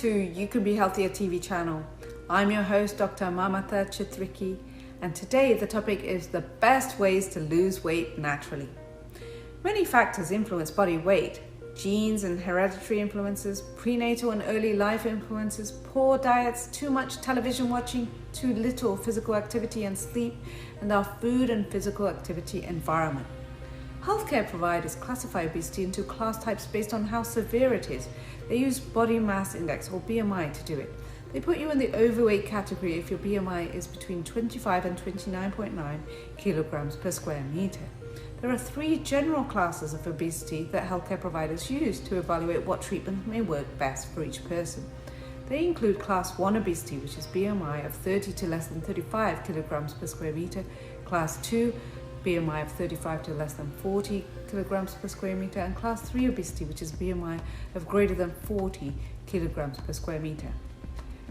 to UCanBeHealthier TV channel. I'm your host, Dr. Mamata Chithriki, and today the topic is the best ways to lose weight naturally. Many factors influence body weight: genes and hereditary influences, prenatal and early life influences, poor diets, too much television watching, too little physical activity and sleep, and our food and physical activity environment. Healthcare providers classify obesity into class types based on how severe it is. They use body mass index or BMI to do it. They put you in the overweight category if your BMI is between 25 and 29.9 kilograms per square meter. There are 3 general classes of obesity that healthcare providers use to evaluate what treatment may work best for each person. They include Class 1 obesity, which is BMI of 30 to less than 35 kilograms per square meter, Class 2, BMI of 35 to less than 40 kilograms per square meter, and Class 3 obesity, which is BMI of greater than 40 kilograms per square meter.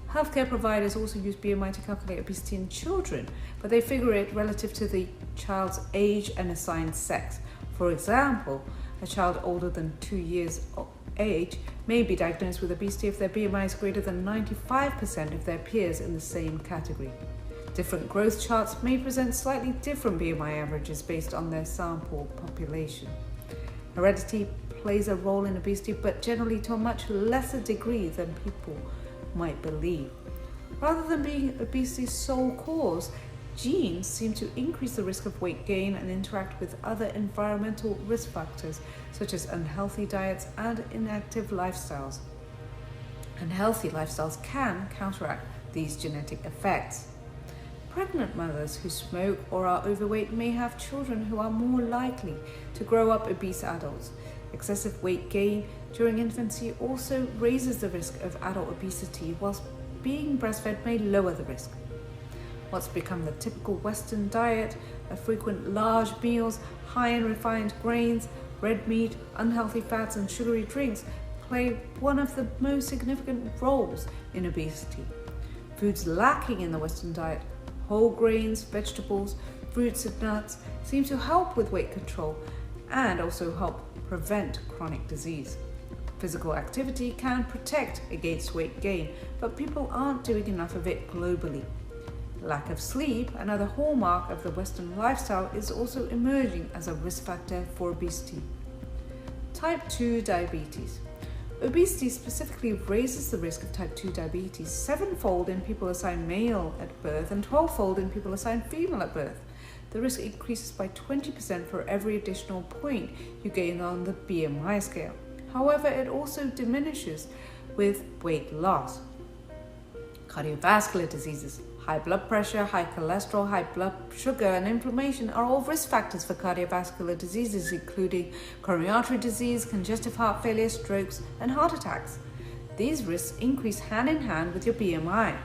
Healthcare providers also use BMI to calculate obesity in children, but they figure it relative to the child's age and assigned sex. For example, a child older than 2 years of age may be diagnosed with obesity if their BMI is greater than 95% of their peers in the same category. Different growth charts may present slightly different BMI averages based on their sample population. Heredity plays a role in obesity, but generally to a much lesser degree than people might believe. Rather than being obesity's sole cause, genes seem to increase the risk of weight gain and interact with other environmental risk factors such as unhealthy diets and inactive lifestyles. Unhealthy lifestyles can counteract these genetic effects. Pregnant mothers who smoke or are overweight may have children who are more likely to grow up obese adults. Excessive weight gain during infancy also raises the risk of adult obesity, whilst being breastfed may lower the risk. What's become the typical Western diet of frequent large meals, high in refined grains, red meat, unhealthy fats, and sugary drinks play one of the most significant roles in obesity. Foods lacking in the Western diet, whole grains, vegetables, fruits and nuts, seem to help with weight control and also help prevent chronic disease. Physical activity can protect against weight gain, but people aren't doing enough of it globally. Lack of sleep, another hallmark of the Western lifestyle, is also emerging as a risk factor for obesity. Type 2 diabetes. Obesity specifically raises the risk of type 2 diabetes 7-fold in people assigned male at birth and 12-fold in people assigned female at birth. The risk increases by 20% for every additional point you gain on the BMI scale. However, it also diminishes with weight loss. Cardiovascular diseases, high blood pressure, high cholesterol, high blood sugar, and inflammation are all risk factors for cardiovascular diseases, including coronary artery disease, congestive heart failure, strokes, and heart attacks. These risks increase hand in hand with your BMI.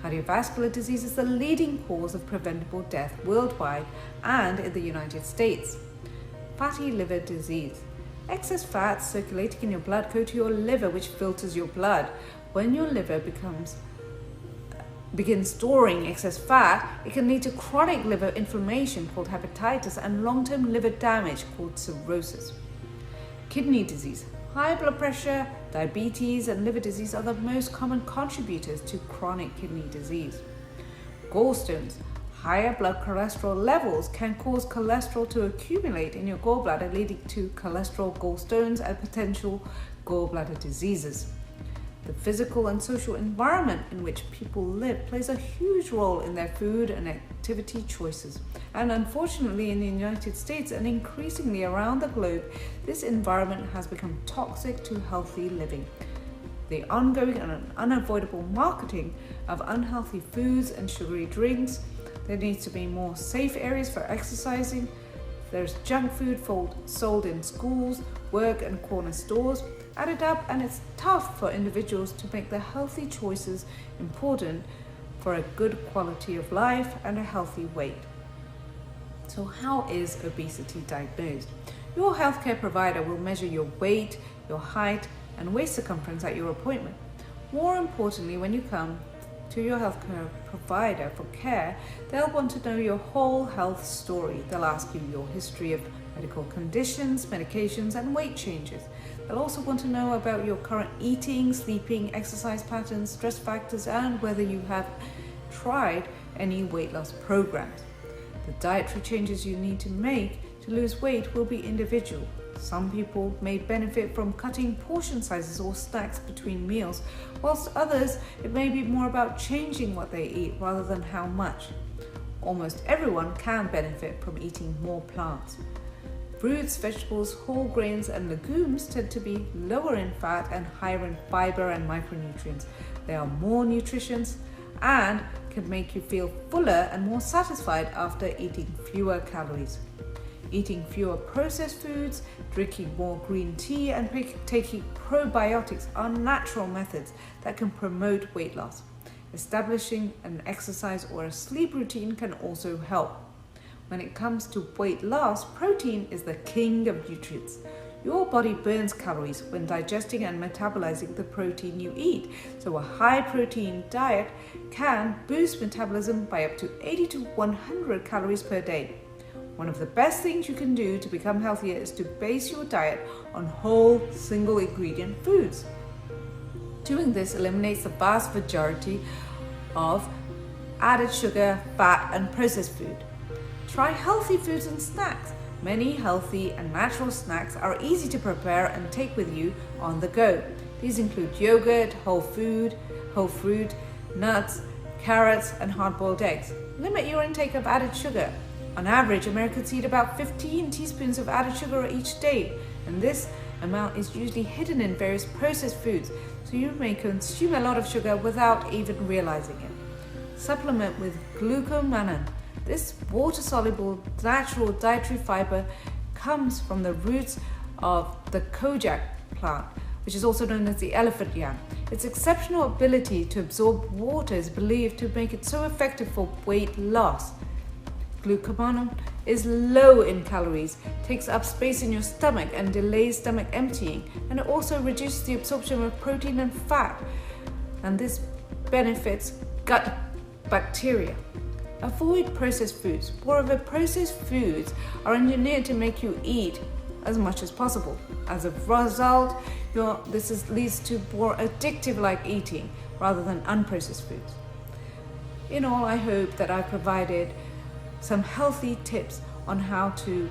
Cardiovascular disease is the leading cause of preventable death worldwide and in the United States. Fatty liver disease. Excess fat circulating in your blood go to your liver, which filters your blood. When your liver begins storing excess fat, it can lead to chronic liver inflammation called hepatitis and long-term liver damage called cirrhosis. Kidney disease. High blood pressure, diabetes, and liver disease are the most common contributors to chronic kidney disease. Gallstones. Higher blood cholesterol levels can cause cholesterol to accumulate in your gallbladder, leading to cholesterol gallstones and potential gallbladder diseases. The physical and social environment in which people live plays a huge role in their food and activity choices. And unfortunately, in the United States and increasingly around the globe, this environment has become toxic to healthy living. The ongoing and unavoidable marketing of unhealthy foods and sugary drinks. There needs to be more safe areas for exercising. There's junk food sold in schools, work, and corner stores. Add it up, and it's tough for individuals to make the healthy choices important for a good quality of life and a healthy weight. So how is obesity diagnosed? Your healthcare provider will measure your weight, your height, and waist circumference at your appointment. More importantly, when you come to your healthcare provider for care, they'll want to know your whole health story. They'll ask you your history of medical conditions, medications, and weight changes. They'll also want to know about your current eating, sleeping, exercise patterns, stress factors, and whether you have tried any weight loss programs. The dietary changes you need to make to lose weight will be individual. Some people may benefit from cutting portion sizes or snacks between meals, whilst others, it may be more about changing what they eat rather than how much. Almost everyone can benefit from eating more plants. Fruits, vegetables, whole grains, and legumes tend to be lower in fat and higher in fiber and micronutrients. They are more nutritious and can make you feel fuller and more satisfied after eating fewer calories. Eating fewer processed foods, drinking more green tea, and taking probiotics are natural methods that can promote weight loss. Establishing an exercise or a sleep routine can also help. When it comes to weight loss, protein is the king of nutrients. Your body burns calories when digesting and metabolizing the protein you eat, so a high protein diet can boost metabolism by up to 80 to 100 calories per day. One of the best things you can do to become healthier is to base your diet on whole, single ingredient foods. Doing this eliminates the vast majority of added sugar, fat, and processed food. Try healthy foods and snacks. Many healthy and natural snacks are easy to prepare and take with you on the go. These include yogurt, whole fruit, nuts, carrots, and hard-boiled eggs. Limit your intake of added sugar. On average, Americans eat about 15 teaspoons of added sugar each day, and this amount is usually hidden in various processed foods, so you may consume a lot of sugar without even realizing it. Supplement with glucomannan. This water-soluble natural dietary fiber comes from the roots of the kojak plant, which is also known as the elephant yam. Its exceptional ability to absorb water is believed to make it so effective for weight loss. Glucomannan is low in calories, takes up space in your stomach and delays stomach emptying, and it also reduces the absorption of protein and fat, and this benefits gut bacteria. Avoid processed foods. Moreover, processed foods are engineered to make you eat as much as possible. As a result, leads to more addictive-like eating rather than unprocessed foods. In all, I hope that I provided some healthy tips on how to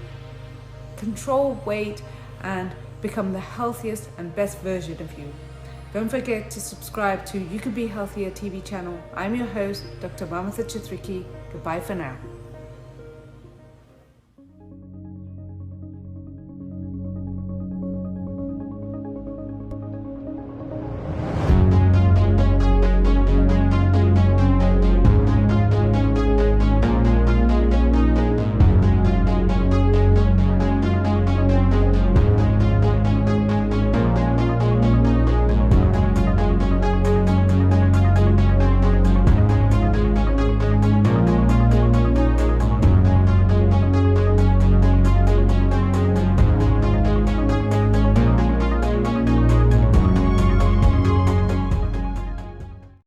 control weight and become the healthiest and best version of you. Don't forget to subscribe to UCanBeHealthier TV channel. I'm your host, Dr. Mamata Chithriki. Goodbye for now.